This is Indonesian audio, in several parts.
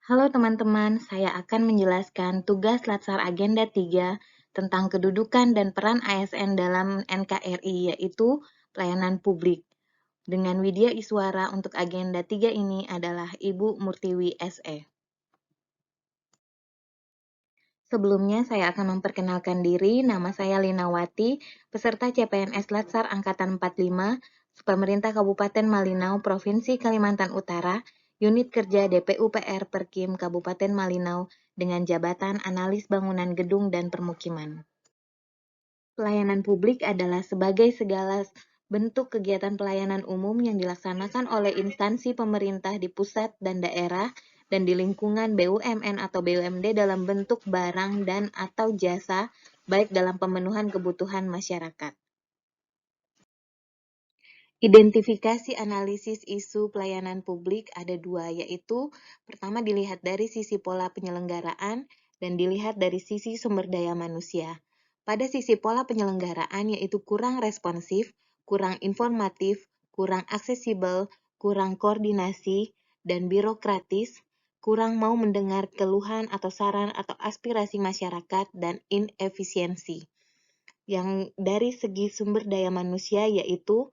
Halo teman-teman, saya akan menjelaskan tugas Latsar Agenda 3 tentang kedudukan dan peran ASN dalam NKRI, yaitu pelayanan publik. Dengan Widya Iswara untuk Agenda 3 ini adalah Ibu Murtiwi SE. Sebelumnya saya akan memperkenalkan diri, nama saya Linawati, peserta CPNS Latsar Angkatan 45, Pemerintah Kabupaten Malinau, Provinsi Kalimantan Utara, Unit Kerja DPUPR Perkim Kabupaten Malinau, dengan jabatan Analis Bangunan Gedung dan Permukiman. Pelayanan publik adalah sebagai segala bentuk kegiatan pelayanan umum yang dilaksanakan oleh instansi pemerintah di pusat dan daerah dan di lingkungan BUMN atau BUMD dalam bentuk barang dan atau jasa, baik dalam pemenuhan kebutuhan masyarakat. Identifikasi analisis isu pelayanan publik ada dua, yaitu pertama dilihat dari sisi pola penyelenggaraan dan dilihat dari sisi sumber daya manusia. Pada sisi pola penyelenggaraan yaitu kurang responsif, kurang informatif, kurang aksesibel, kurang koordinasi, dan birokratis, kurang mau mendengar keluhan atau saran atau aspirasi masyarakat, dan inefisiensi. Yang dari segi sumber daya manusia yaitu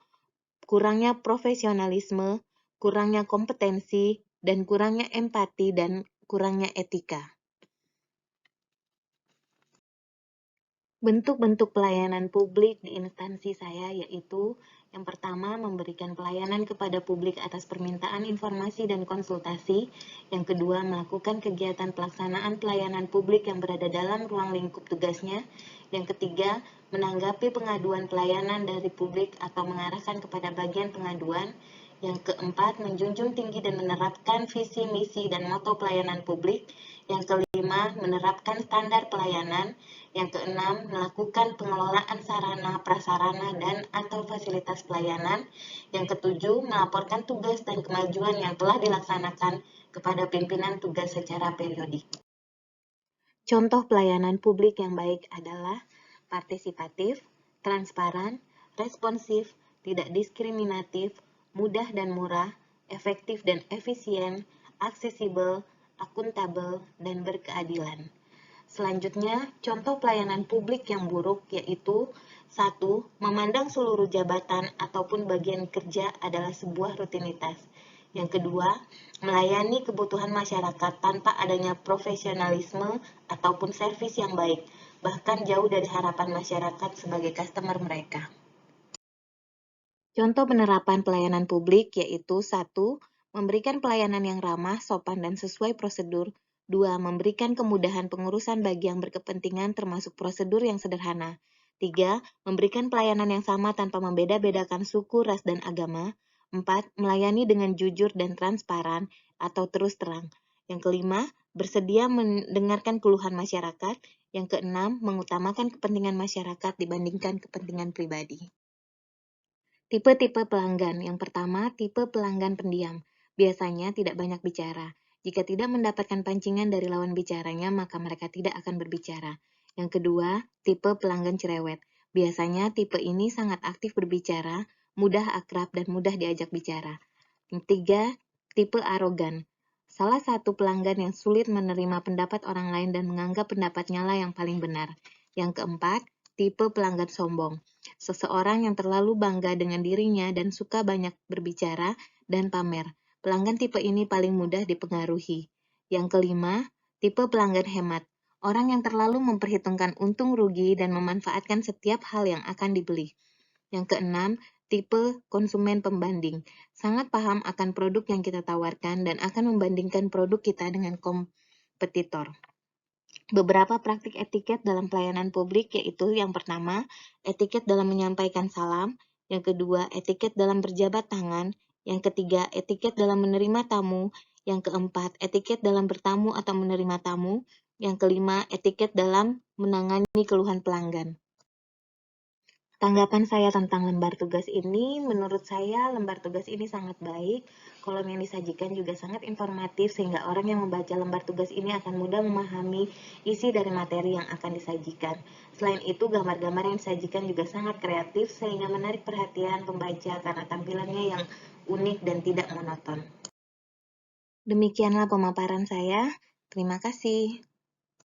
kurangnya profesionalisme, kurangnya kompetensi, dan kurangnya empati dan kurangnya etika. Bentuk-bentuk pelayanan publik di instansi saya yaitu yang pertama memberikan pelayanan kepada publik atas permintaan informasi dan konsultasi, yang kedua melakukan kegiatan pelaksanaan pelayanan publik yang berada dalam ruang lingkup tugasnya, yang ketiga menanggapi pengaduan pelayanan dari publik atau mengarahkan kepada bagian pengaduan, yang keempat menjunjung tinggi dan menerapkan visi, misi, dan moto pelayanan publik, yang kelima menerapkan standar pelayanan, yang keenam, melakukan pengelolaan sarana, prasarana, dan atau fasilitas pelayanan. Yang ketujuh, melaporkan tugas dan kemajuan yang telah dilaksanakan kepada pimpinan tugas secara periodik. Contoh pelayanan publik yang baik adalah partisipatif, transparan, responsif, tidak diskriminatif, mudah dan murah, efektif dan efisien, aksesibel, akuntabel, dan berkeadilan. Selanjutnya, contoh pelayanan publik yang buruk yaitu 1. Memandang seluruh jabatan ataupun bagian kerja adalah sebuah rutinitas. Yang kedua, melayani kebutuhan masyarakat tanpa adanya profesionalisme ataupun servis yang baik, bahkan jauh dari harapan masyarakat sebagai customer mereka. Contoh penerapan pelayanan publik yaitu 1. Memberikan pelayanan yang ramah, sopan, dan sesuai prosedur. 2. Memberikan kemudahan pengurusan bagi yang berkepentingan termasuk prosedur yang sederhana. 3. Memberikan pelayanan yang sama tanpa membeda-bedakan suku, ras, dan agama. 4. Melayani dengan jujur dan transparan atau terus terang. Yang kelima, bersedia mendengarkan keluhan masyarakat. Yang keenam, mengutamakan kepentingan masyarakat dibandingkan kepentingan pribadi. Tipe-tipe pelanggan. Yang pertama, tipe pelanggan pendiam. Biasanya tidak banyak bicara. Jika tidak mendapatkan pancingan dari lawan bicaranya, maka mereka tidak akan berbicara. Yang kedua, tipe pelanggan cerewet. Biasanya tipe ini sangat aktif berbicara, mudah akrab, dan mudah diajak bicara. Yang ketiga, tipe arogan. Salah satu pelanggan yang sulit menerima pendapat orang lain dan menganggap pendapatnya lah yang paling benar. Yang keempat, tipe pelanggan sombong. Seseorang yang terlalu bangga dengan dirinya dan suka banyak berbicara dan pamer. Pelanggan tipe ini paling mudah dipengaruhi. Yang kelima, tipe pelanggan hemat. Orang yang terlalu memperhitungkan untung rugi dan memanfaatkan setiap hal yang akan dibeli. Yang keenam, tipe konsumen pembanding. Sangat paham akan produk yang kita tawarkan dan akan membandingkan produk kita dengan kompetitor. Beberapa praktik etiket dalam pelayanan publik yaitu yang pertama, etiket dalam menyampaikan salam, yang kedua, etiket dalam berjabat tangan, yang ketiga, etiket dalam menerima tamu, yang keempat, etiket dalam bertamu atau menerima tamu, yang kelima, etiket dalam menangani keluhan pelanggan. Tanggapan saya tentang lembar tugas ini, menurut saya lembar tugas ini sangat baik. Kolom yang disajikan juga sangat informatif sehingga orang yang membaca lembar tugas ini akan mudah memahami isi dari materi yang akan disajikan. Selain itu, gambar-gambar yang disajikan juga sangat kreatif sehingga menarik perhatian pembaca karena tampilannya yang unik dan tidak monoton. Demikianlah pemaparan saya. Terima kasih.